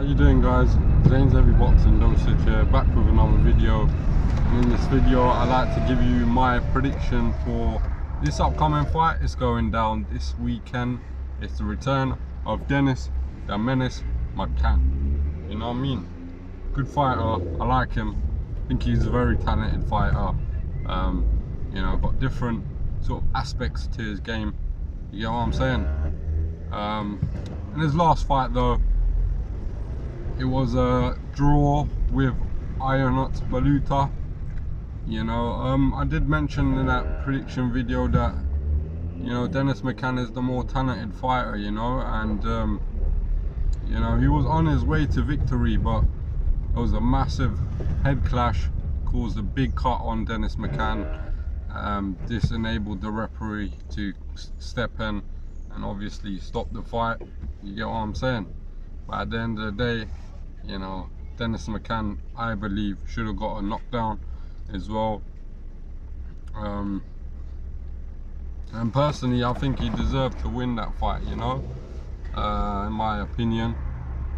What you doing, guys? Zayns Heavy Boxing Dosage here, back with another video. And in this video I like to give you my prediction for this upcoming fight. It's going down this weekend. It's the return of Dennis the Menace Mccann. You know what I mean? Good fighter, I like him. I think he's a very talented fighter. You know, got different sort of aspects to his game. You get what I'm saying? In his last fight though, it was a draw with Balluta. You know, I did mention in that prediction video that, you know, Dennis Mccann is the more talented fighter, you know, and you know, he was on his way to victory, but it was a massive head clash, caused a big cut on Dennis Mccann. This enabled the referee to step in and obviously stop the fight. You get what I'm saying? But at the end of the day, you know, Dennis Mccann, I believe, should have got a knockdown as well. And personally, I think he deserved to win that fight, you know, in my opinion.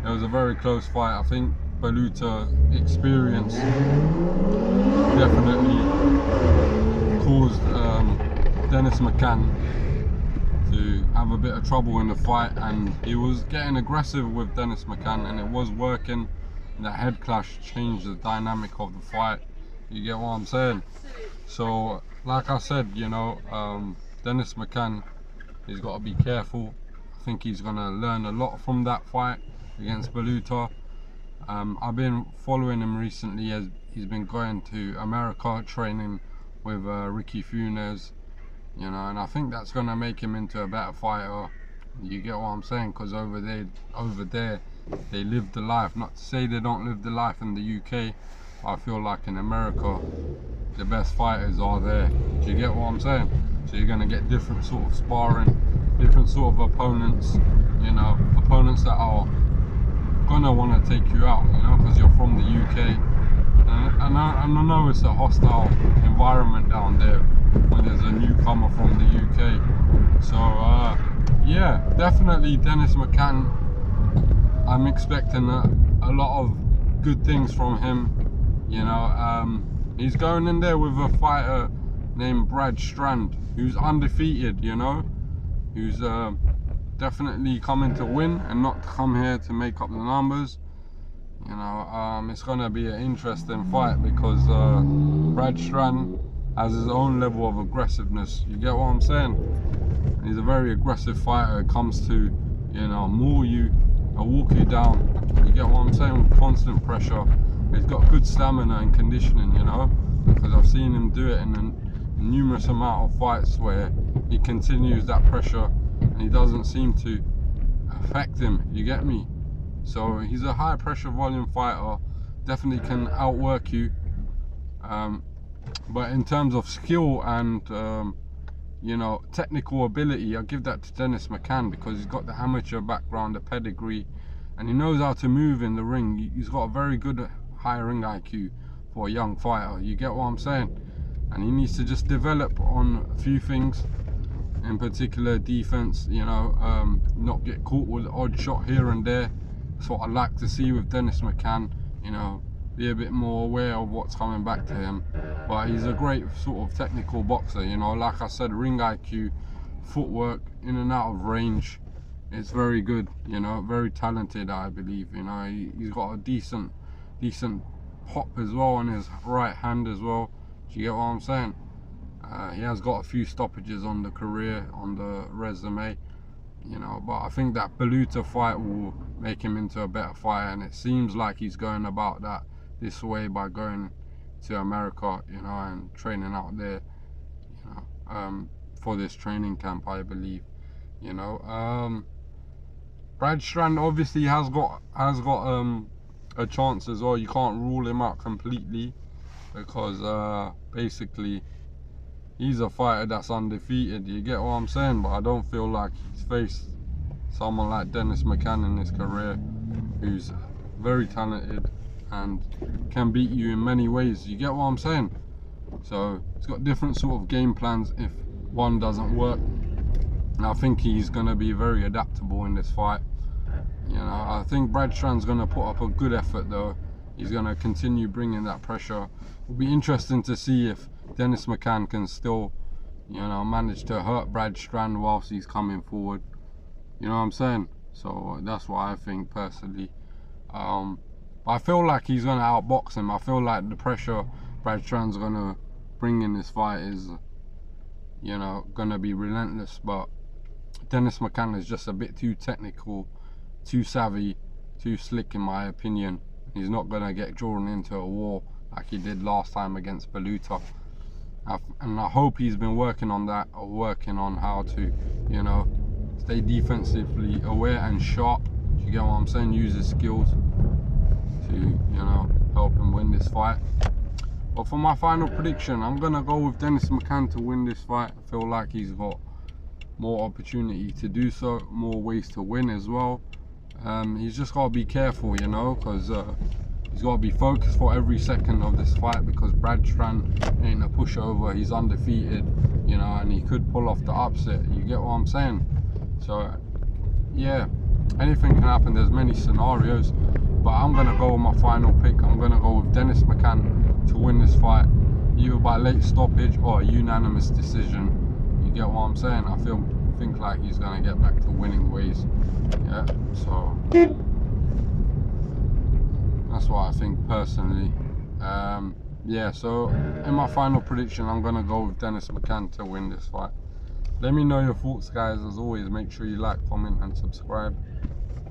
It was a very close fight. I think Balluta Experience definitely caused Dennis Mccann to have a bit of trouble in the fight, and he was getting aggressive with Dennis Mccann, and it was working. The head clash changed the dynamic of the fight. You get what I'm saying? So like I said, you know, Dennis Mccann, he's got to be careful. I think he's gonna learn a lot from that fight against Balluta. I've been following him recently as he's been going to America, training with Ricky Funes, you know, and I think that's gonna make him into a better fighter. You get what I'm saying? Because over there they live the life. Not to say they don't live the life in the UK. I feel like in America the best fighters are there. Do you get what I'm saying? So you're gonna get different sort of sparring, different sort of opponents, you know, opponents that are gonna want to take you out, you know, because you're from the UK. And I know it's a hostile environment down there when there's a newcomer from the UK. So yeah, definitely Dennis Mccann, I'm expecting a lot of good things from him. You know, he's going in there with a fighter named Strand, who's undefeated, you know, who's definitely coming to win and not come here to make up the numbers. You know, it's gonna be an interesting fight because Strand has his own level of aggressiveness. You get what I'm saying? He's a very aggressive fighter. It comes to, you know, maul you or walk you down. You get what I'm saying? With constant pressure. He's got good stamina and conditioning, you know, because I've seen him do it in a numerous amount of fights where he continues that pressure and he doesn't seem to affect him. You get me? So he's a high pressure volume fighter, definitely can outwork you. But in terms of skill and you know, technical ability, I give that to Dennis Mccann because he's got the amateur background, the pedigree, and he knows how to move in the ring. He's got a very good high ring IQ for a young fighter. You get what I'm saying? And he needs to just develop on a few things, in particular defense, you know, not get caught with an odd shot here and there. That's what I like to see with Dennis Mccann, you know, be a bit more aware of what's coming back to him. But he's a great sort of technical boxer, you know, like I said, ring IQ, footwork, in and out of range, it's very good, you know, very talented, I believe. You know, he's got a decent pop as well on his right hand as well. Do you get what I'm saying? He has got a few stoppages on the career, on the resume, you know, but I think that Balluta fight will make him into a better fighter, and it seems like he's going about that this way by going to America, you know, and training out there, you know, for this training camp, I believe. You know, Strand obviously has got a chance as well. You can't rule him out completely because basically he's a fighter that's undefeated. You get what I'm saying? But I don't feel like he's faced someone like Dennis Mccann in his career, who's very talented and can beat you in many ways. You get what I'm saying? So he's got different sort of game plans if one doesn't work. And I think he's going to be very adaptable in this fight. You know, I think Brad Strand's going to put up a good effort though. He's going to continue bringing that pressure. It'll be interesting to see if Dennis McCann can still, you know, manage to hurt Brad Strand whilst he's coming forward. You know what I'm saying? So that's what I think personally. I feel like he's going to outbox him. I feel like the pressure Brad Strand's going to bring in this fight is, you know, going to be relentless. But Dennis McCann is just a bit too technical, too savvy, too slick in my opinion. He's not going to get drawn into a war like he did last time against Balluta. And I hope he's been working on that, or working on how to, you know, stay defensively aware and sharp. Do you get what I'm saying? Use his skills to, you know, help him win this fight. But for my final prediction, I'm going to go with Dennis McCann to win this fight. I feel like he's got more opportunity to do so, more ways to win as well. He's just got to be careful, you know, because he's got to be focused for every second of this fight, because Brad Strand ain't a pushover. He's undefeated, you know, and he could pull off the upset. You get what I'm saying? So yeah, anything can happen. There's many scenarios, but I'm gonna go with my final pick. I'm gonna go with Dennis McCann to win this fight, either by late stoppage or a unanimous decision. You get what I'm saying? I think like he's gonna get back to winning ways. Yeah, so that's what I think personally. Yeah, so in my final prediction, I'm gonna go with Dennis McCann to win this fight. Let me know your thoughts, guys. As always, make sure you like, comment and subscribe,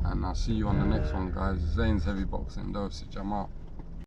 and I'll see you on the next one, guys. Zayns Heavy Boxing Dosage. I'm out.